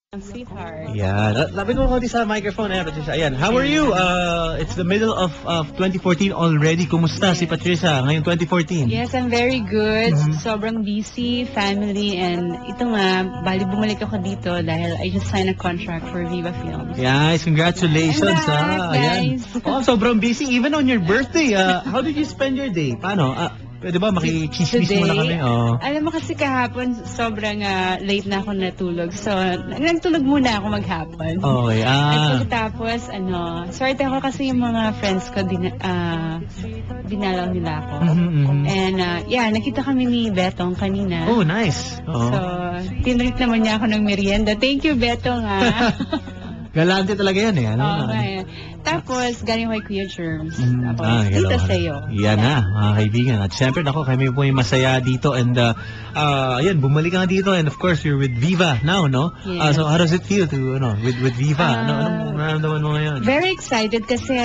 Sweetheart. Yeah, lapit mo konti sa microphone, Patricia. Ayan, how are you? It's the middle of 2014 already. Kumusta si Patricia ngayong 2014? Yes, I'm very good. Sobrang busy, family, and ito nga, bali bumalik ako dito dahil I just signed a contract for Viva Films. Yes, congratulations. I'm back, Ayan. guys. Oh, sobrang busy even on your birthday. How did you spend your day? Paano? Pwede ba makikismis muna kami? Oh. Alam mo kasi kahapon, sobrang late na ako natulog. So, nagtulog muna ako maghapon. Okay. At pagkatapos, swerte ako kasi yung mga friends ko, dinalaw nila ako. And, nakita kami ni Betong kanina. Oh, nice. Oh. So, tinreat naman niya ako ng merienda. Thank you, Betong, Galante talaga yan eh. Okay. Tapos, galing kay Kuya Germs. Tapos, dito sa'yo. Yan na, mga kaibigan. At syempre, kami po yung masaya dito. And, ayan, bumalik ka nga dito. And of course, you're with Viva now, no? Yes. So, how does it feel to, with Viva? Anong nararamdaman mo ngayon? Very excited kasi,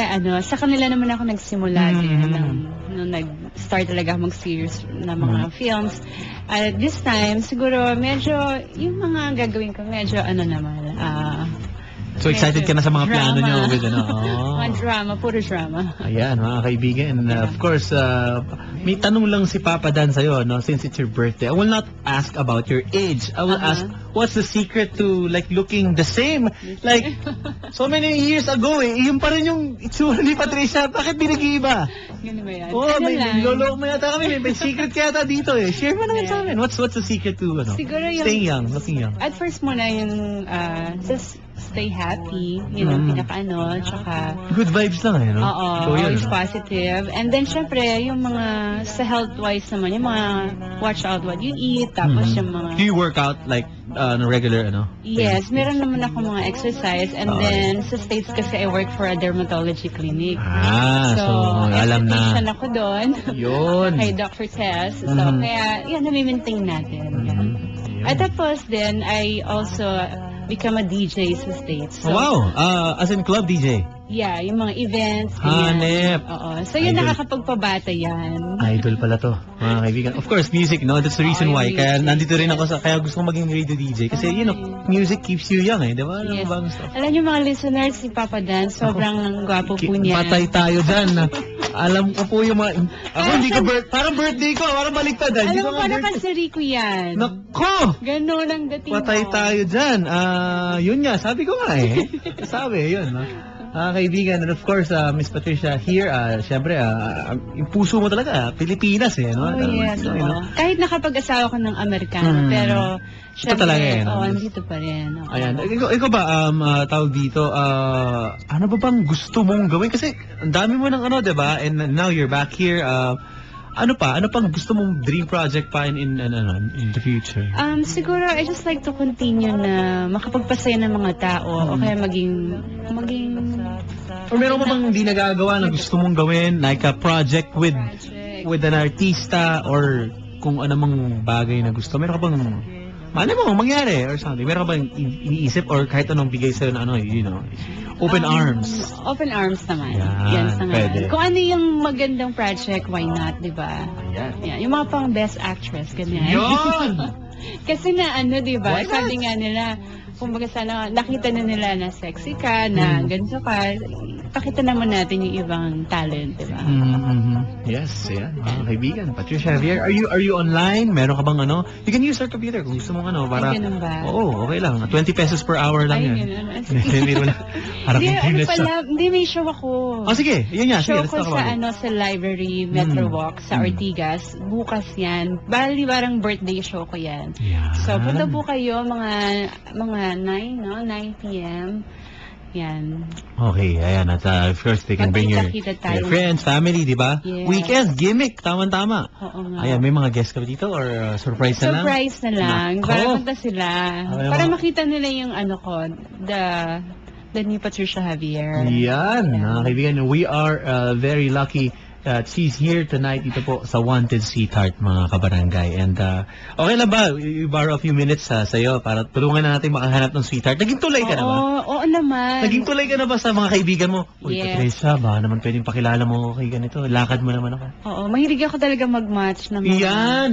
sa kanila naman ako nagsimula din. Nung nag-start talaga ako mag-series na mga films. At this time, siguro, medyo, yung mga gagawin ko, medyo, so excited ka na sa mga plano nyo with Mga drama, puro drama. Ayan, mga kaibigan. And of course, may tanong lang si Papa Dan sa'yo, no? Since it's your birthday. I will not ask about your age. I will ask, what's the secret to like looking the same? Like, so many years ago yung pa rin yung itsura ni Patricia. Bakit di nag-iiba? Ganun ba yan? Oh, may lolo mo yata kami. May secret ka yata dito eh. Share mo naman sa amin. What's the secret to, siguro yung, staying young, looking young? At first muna yung, just stay happy, yun ang tsaka good vibes lang eh, no? Oo, always positive. And then syempre, yung mga sa health-wise naman, yung mga watch out what you eat, tapos yung mga... Do you work out like regular, Yes, meron naman ako mga exercise, and then sa States kasi I work for a dermatology clinic. So alam na. Ako doon. Yun. Kay Dr. Tess. So kaya, yan, nami-maintain natin. At tapos then, I also become a DJ sa States. So, wow! As in club DJ? Yeah, yung mga events. Hanep! Oo. So yun, nakakapagpabata yan. Idol pala to, mga kaibigan. Of course, music, no? That's the reason why. Kaya nandito rin ako kaya gusto kong maging radio DJ. Kasi, music keeps you young eh. Di ba? Yes. Alam niyo mga listeners, si Papa Dan, sobrang gwapo po niya. Patay tayo dyan. Alam ko po yung mga... Ako hindi ko parang birthday ko. Parang baliktad. Alam mo, parang pansari ko yan. Nako! Ganun ang dating mo. Patay tayo dyan. Yun nga, sabi ko nga eh. Sabi, yun. Kaibigan, and of course, Miss Patricia here, syempre, yung puso mo talaga, Pilipinas eh, no? Oh, yes. Kahit nakapag-asawa ko ng Amerikano, pero, syempre, andito pa rin. Ayan, ikaw ba, tawag dito, ano ba bang gusto mong gawin? Kasi, ang dami mo ng diba? And now you're back here, ano pang gusto mong dream project pa in the future? Siguro, I just like to continue na makapagpasaya ng mga tao, o kaya maging... Or meron pa bang hindi nagagawa na gusto mong gawin? Like a project with an artista, or kung anumang bagay na gusto? Meron ka bang... mo, mangyari or something? Meron ka bang iniisip or kahit anong bigay sa'yo na open arms? Open arms naman. Yan sa pwede. Kung ano yung magandang project, why not, di ba? Ayan. Yung mga pang best actress, ganyan. Yun! Kasi na di ba? Sabi nga nila, kumbaga sana nakita na nila na sexy ka, na ganito ka, pakita naman natin yung ibang talent, di ba? Yes, yan. Mga kaibigan, Patricia Javier, are you online? Meron ka bang You can use our computer kung gusto mong para... Ay, ganun ba? Oo, okay lang. 20 pesos per hour lang yan. Hindi mo lang. Hindi, may show ako. Sige, yun nga. Show ko sa library, Metro Walk, sa Ortigas. Bukas yan. Bali, parang birthday show ko yan. So, punta po kayo, mga 9 p.m. Yan. Okay, ayan. At of course, they can bring your friends, family, di ba? Yes. Weekend, gimmick, tama-tama. Oo nga. Ayan, may mga guests ka dito or surprise na lang? Surprise na lang. Para punta sila. Para makita nila yung the new Patricia Javier. Yan, mga kaibigan. We are very lucky She's here tonight dito po sa Wanted Sweetheart, mga kabarangay. And okay lang ba? You borrow a few minutes sa'yo para tulungan na natin makahanap ng sweetheart. Naging tulay ka na ba? Oo naman. Naging tulay ka na ba sa mga kaibigan mo? Uy, Yes. Patricia, ba naman pwedeng pakilala mo kay ganito? Lakad mo naman ako. Oo, mahilig ako talaga mag-match ng mga, Yan!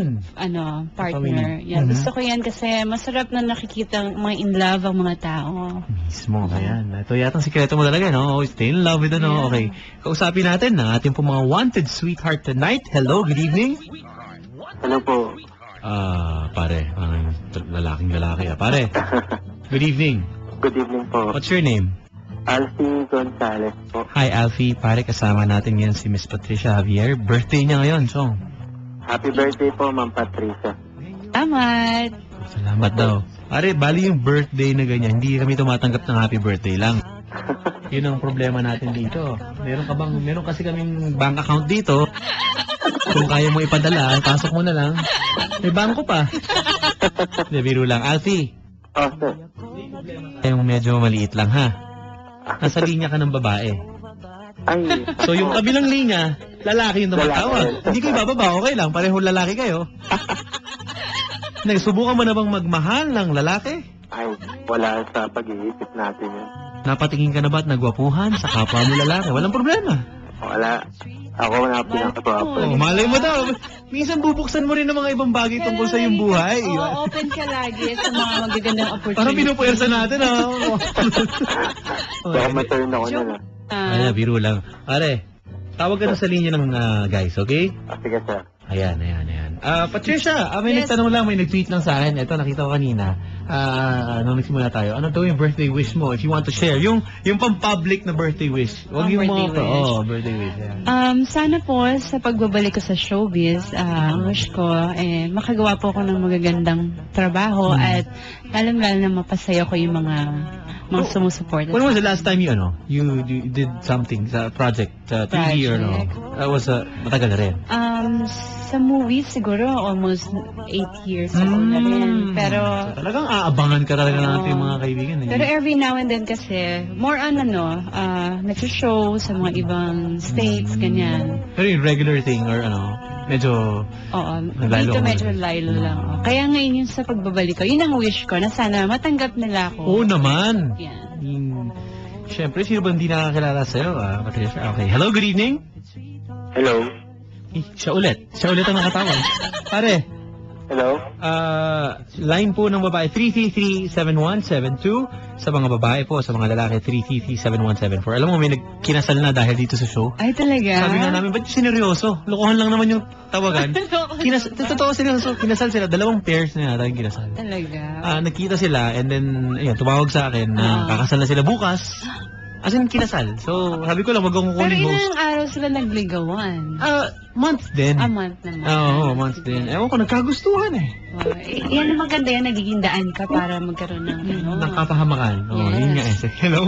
partner. Yan. Gusto ko yan kasi masarap na nakikita mga in love ang mga tao. Mismo, ayan. Ito yatang sikreto mo talaga, no? Stay in love with ano, okay. Kausapin natin ang ating po mga Wanted Sweetheart tonight. Hello, good evening. Hello po. Pare, lalaking lalaki Pare, good evening. Good evening po. What's your name? Alfie Gonzalez po. Hi, Alfie. Pare, kasama natin yan si Miss Patricia Javier. Birthday niya ngayon, so. Happy birthday po, Ma'am Patricia. Salamat. Salamat daw. Pare, bali yung birthday na ganyan, hindi kami tumatanggap ng happy birthday lang. Yun ang problema natin dito. Meron kasi kaming bank account dito. Kung kaya mo ipadala, pasok mo na lang. May bangko pa. Hindi, biro lang. Alfie, Oh, sir. yung medyo maliit lang ha. Nasa linya ka ng babae. Ay, So yung kabilang linya, lalaki yung tumatawag. Lalaki. Hindi kayo bababa, okay lang. Pareho lalaki kayo. Nagsubukan mo na bang magmahal ng lalaki? ay, wala sa pag-iisip natin yun. Napatingin ka na ba at nagwapuhan sa kapwa mo lalaki? Walang problema. Wala. Ako na pinakagwapo. Oh, malay mo daw. Minsan bubuksan mo rin ng mga ibang bagay tungkol sa iyong buhay. Oo, open ka lagi sa mga magagandang opportunity. Parang pinupuwersa natin, Baka ma-turn ako na. Ayan, biro lang. Pare, tawag ka na sa linya ng guys, okay? Sige, sir. Ayan. Patricia, may nagtanong lang, may nag-tweet lang sa akin. Ito, nakita ko kanina. Nung nagsimula tayo. Ano daw yung birthday wish mo? If you want to share. Yung pang-public na birthday wish. Huwag yung Birthday mga... wish. birthday wish. Ayan. Sana po sa pagbabalik ko sa showbiz, ang wish ko, makagawa po ako ng magagandang trabaho at lalo-lalo na mapasaya ko yung mga sumusuporta. When was the last time you did something sa project, TV or no? That was matagal na rin. Sa movies, siguro almost 8 years ago na rin. Pero, So, talagang aabangan ka talaga ng ating mga kaibigan. pero every now and then kasi, more on nag-show sa mga ibang states, ganyan. Pero yung regular thing or medyo... Oo, Lalo dito ko medyo na. lilo lang. Kaya ngayon yung sa pagbabalik ko, yun ang wish ko, na sana matanggap nila ako. Oo naman. Yan. Siyempre, sino ba hindi nakakilala sa'yo, Patricia? Okay. Hello, good evening. Hello. Siya ulit ang nakatawag. Pare, Hello. line po ng babae, 333-7172. Sa mga babae po, sa mga lalaki, 333-7174. Alam mo, may nagkinasal na dahil dito sa show. Ay, talaga? Sabi nga namin, ba't sineryoso? Lokohan lang naman yung tawagan. Totoo seryoso, kinasal sila. 2 pairs na yata yung kinasal. Talaga? Nagkita sila and then, ayun, tumawag sa akin na kakasal na sila bukas. As in, kinasal. So, sabi ko lang, wag akong Pero kukunin host. ilang araw sila nagligawan? Months din. A month naman. Oo, months din. Ewan ko, nagkagustuhan eh. Yan ang maganda yan, nagiging daan ka para magkaroon ng Nakapahamakan. Yes. Yun nga eh. Hello?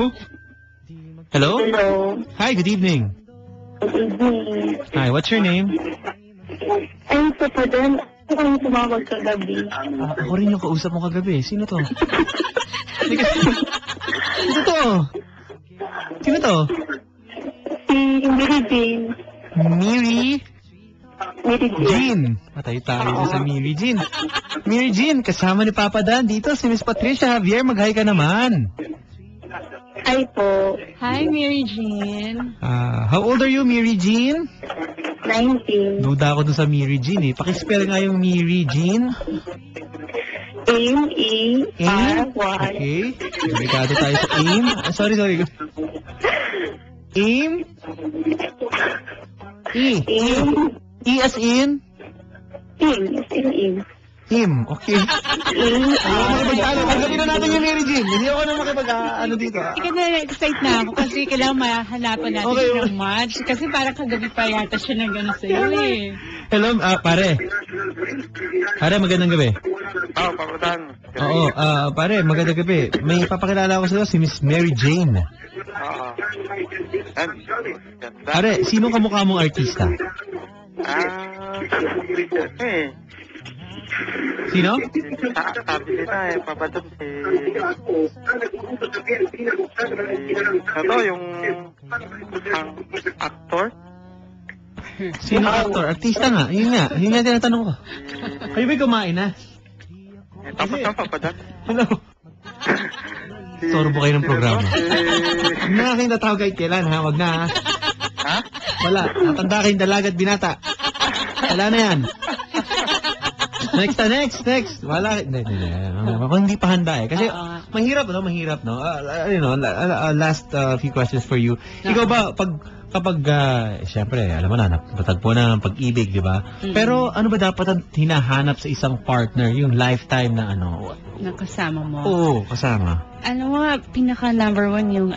Hello? Hello. Hi, good evening. Good evening. Hi, what's your name? Ay, sa pa din. Ako yung tumawag kagabi. Ako rin yung kausap mo kagabi. Sino to? Hindi kasi... Sino to? Sino to? Si Mary Jane. Mary Mary Jane. Jean. Patay tayo sa Mary Jean. Mary Jean, kasama ni Papa Dan dito, si Miss Patricia Javier. Mag-hi ka naman. Ay po. Hi, Mary Jean. How old are you, Mary Jean? 19. Duda ako dun sa Mary Jean eh. Pakispell nga yung Mary Jean. M-E-R-Y. Okay. Delikado tayo sa aim. Sorry. Aim. E. E as in? Him. Okay. Pagkabin na natin yung Mary Jean. Hindi ako na makipag-ano dito. Ika na-excite na ako kasi kailangan mahanapan natin Okay. siya ng match. Kasi parang kagabi pa yata siya na gano'n sa'yo eh. Hello, pare. Pare, magandang gabi. Pakutan. Oo, pare, magandang gabi. May papakilala ko sa'yo, si Miss Mary Jane. Pare, sino kamukha mong artista? Sino? Sabi nila papadun si... Ano yung... ang actor? Sino actor? Artista nga. Yun nga tinatanong ko. Kayo ba'y kumain na? Tapos na pa, padat. Hello. Sorbo kayo ng programa. Huwag na kayong tatawag kahit kailan, ha? Wag na, ha? Ha? Wala. Matanda kayong dalaga at binata. Wala na yan. Next. Wala. Hindi. Kung hindi pa handa eh. Kasi mahirap, no? Last few questions for you. Ikaw ba, kapag, siyempre, alam mo na, napatagpo na ang pag-ibig, di ba? Pero ano ba dapat ang hinahanap sa isang partner? Yung lifetime na ano? Nakasama mo. Oo, kasama. Ano mo, pinaka number one yung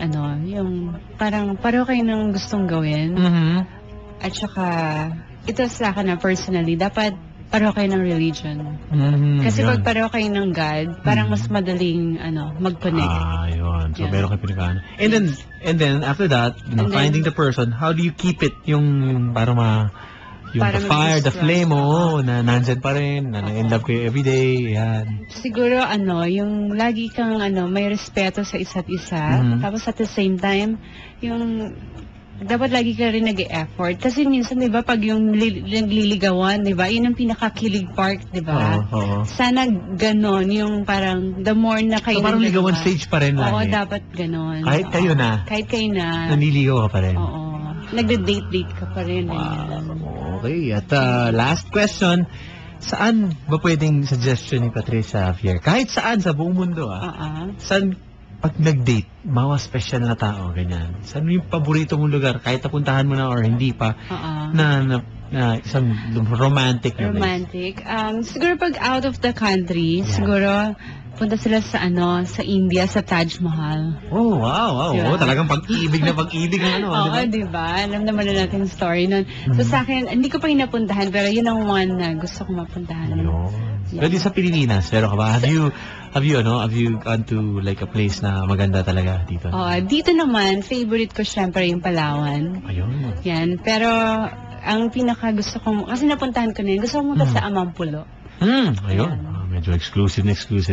yung parang pareho kayo ng gustong gawin. At saka, ito sa akin na personally, dapat pareho kayo ng religion. Kasi pag pareho kayo ng God, parang mas madaling mag-connect. Yun. So, meron kayo pinakaano. And then, after that, finding the person, how do you keep it? Yung para the fire, the flame, na nandyan pa rin, na in love kayo everyday, yan. Siguro, yung lagi kang, may respeto sa isa't isa. Tapos at the same time, yung dapat lagi ka rin nag-e-effort. Kasi minsan, di ba, pag yung nagliligawan, di ba, yun ang pinakakilig part, di ba? Sana ganon, yung parang, the more na kayo so, parang ligawan stage pa rin lagi. Oo, dapat ganon. Kahit kayo na. Kahit kayo na. Nanliligaw ka pa rin. Oo. Nagde-date ka pa rin. Wow. Okay. At last question, saan ba pwedeng suggestion ni Patricia Javier? Kahit saan sa buong mundo, saan pag nag-date, mga special na tao, ganyan. Saan yung paborito mong lugar? Kahit napuntahan mo na or hindi pa, na isang romantic na place. Romantic. Siguro pag out of the country, siguro punta sila sa sa India, sa Taj Mahal. Oh, wow. Diba? Talagang pag-ibig ng Oo, diba? Alam naman na natin yung story nun. So sa akin, hindi ko pa yung napuntahan, pero yun ang one na gusto kong mapuntahan. Pero di sa Pilipinas, pero ka ba? Have you gone to like a place na maganda talaga dito? Dito naman, favorite ko syempre yung Palawan. Ayun. Yan, pero ang pinaka gusto kong, kasi napuntahan ko na yun, gusto kong punta sa Amampulo. Ayun. Medyo exclusive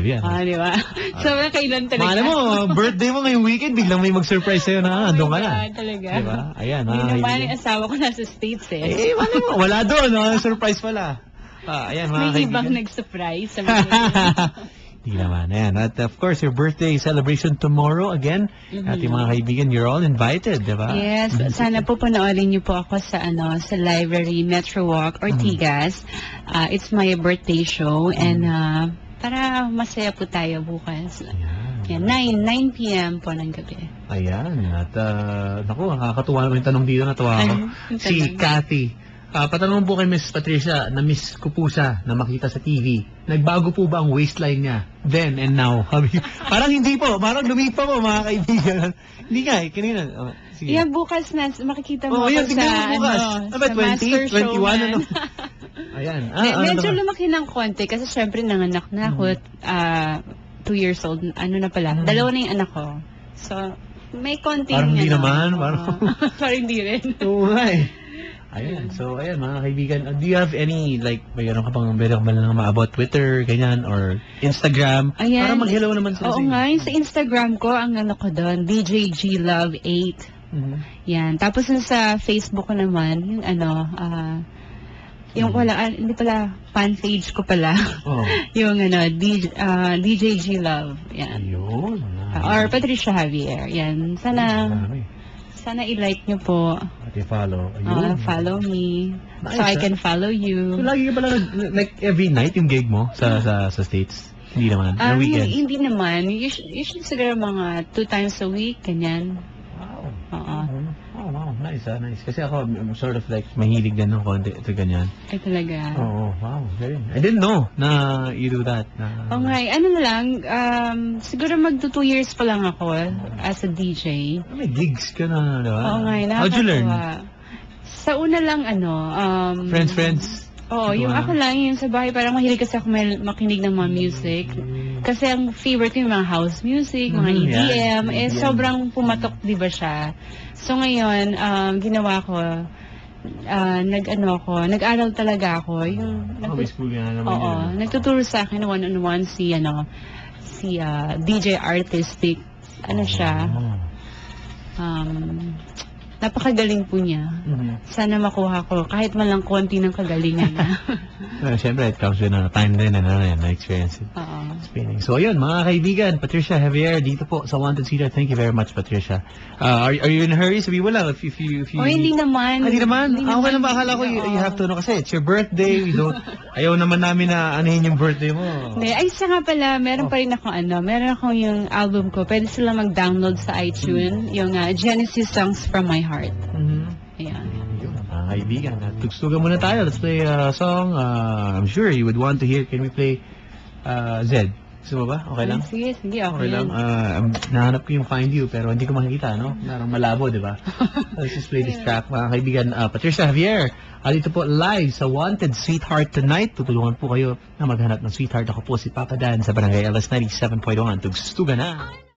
yan. Di ba? So, kailan talaga? Alam mo, birthday mo ngayong weekend, biglang may mag-surprise sa'yo na andun ka na. Talaga. Diba? Ayan, Hindi naman yung asawa ko nasa States eh. Wala doon, surprise pala. Ayan, mga may ibang nag-surprise. Hindi naman. Ayan. At of course, your birthday celebration tomorrow again. Ating mga kaibigan, you're all invited, di ba? Yes. Sana po panoorin niyo po ako sa sa library Metro Walk, Ortigas. It's my birthday show and para masaya po tayo bukas. Yan, 9 p.m. po ng gabi. Ayan. At naku, nakakatuwa naman yung tanong dito. Natuwa ako. Si Cathy. Patanong po kay Miss Patricia, na-miss ko po siya na makita sa TV. Nagbago po ba ang waistline niya? Then and now. Parang hindi po. Parang lumipa po, mga kaibigan. Hindi nga eh. Kanina. Sige. Yan, bukas na. Makikita mo yan, ako sa, sa 20, Master 21, Ayan. Medyo lumaki ng konti kasi syempre nanganak na ako. 2 years old. Ano na pala? Dalawa na yung anak ko. So, may konting parang hindi naman. Parang hindi rin. Oo nga eh. Ayan. So, ayan, mga kaibigan. Do you have any, like, mayroon ka pang about Twitter, ganyan, or Instagram? Ayan. Para mag-hello naman sila. Oo nga, yung sa Instagram ko, ang ko doon, DJGLove8. Yan. Tapos sa Facebook ko naman, yung yung hindi pala, fan page ko pala. Yung DJGLove. Yan. Ayun. Or Patricia Javier. Yan. Sana i-like nyo po. At i-follow. Follow me. Nice, so I can follow you. So lagi ka pala, like every night yung gig mo sa States? Hindi naman? Na weekend? Hindi naman. Usually siguro mga 2 times a week, ganyan. Wow. Wow. Nice, nice. Kasi ako, I'm sort of like, mahilig din ng konti ito ganyan. Ay, talaga. Wow. Very. I didn't know na you do that. Ano na lang, siguro magto 2 years pa lang ako as a DJ. May gigs ka na, di ba? Oo nga, nakakatawa. How'd you learn? Sa una lang, Friends? Oo, yung ako lang, yung sa bahay, parang mahilig kasi ako makinig ng mga music. Kasi ang favorite ko yung mga house music, mga EDM, sobrang pumatok, di ba siya? So ngayon, ginawa ko, nag-aral talaga ako. Nagtuturo sa akin one-on-one si DJ Artistic. Siya? napakagaling po niya. Sana makuha ko kahit man lang konti ng kagalingan niya. Siyempre, it comes with time din na experience Oo. spinning. So, ayun, mga kaibigan, Patricia Javier, dito po sa Wanted Sweetheart. Thank you very much, Patricia. Are you in a hurry? Sabi mo lang, if you... O, hindi naman. Hindi naman? Hindi Okay lang ba? naman. Akala ko you have to, kasi it's your birthday. Ayaw naman namin na anuhin yung birthday mo. Hindi, ay siya nga pala, meron pa rin akong meron akong yung album ko. Pwede sila mag-download sa iTunes, yung Genesis Songs from My Heart. Ayan. Ayun, mga kaibigan. Tugstugan muna tayo. Let's play a song. I'm sure you would want to hear. Can we play Zed? Gusto mo ba? Okay lang? Sige, okay Okay lang. yan. Nahanap ko yung Find You, pero hindi ko makikita, no? Parang malabo, di ba? Let's just play this track, mga kaibigan. Patricia Javier, dito po live sa Wanted Sweetheart tonight. Tutulungan po kayo na maghanap ng sweetheart. Ako po si Papa Dan sa Barangay LS 97.1. Tugstugan na!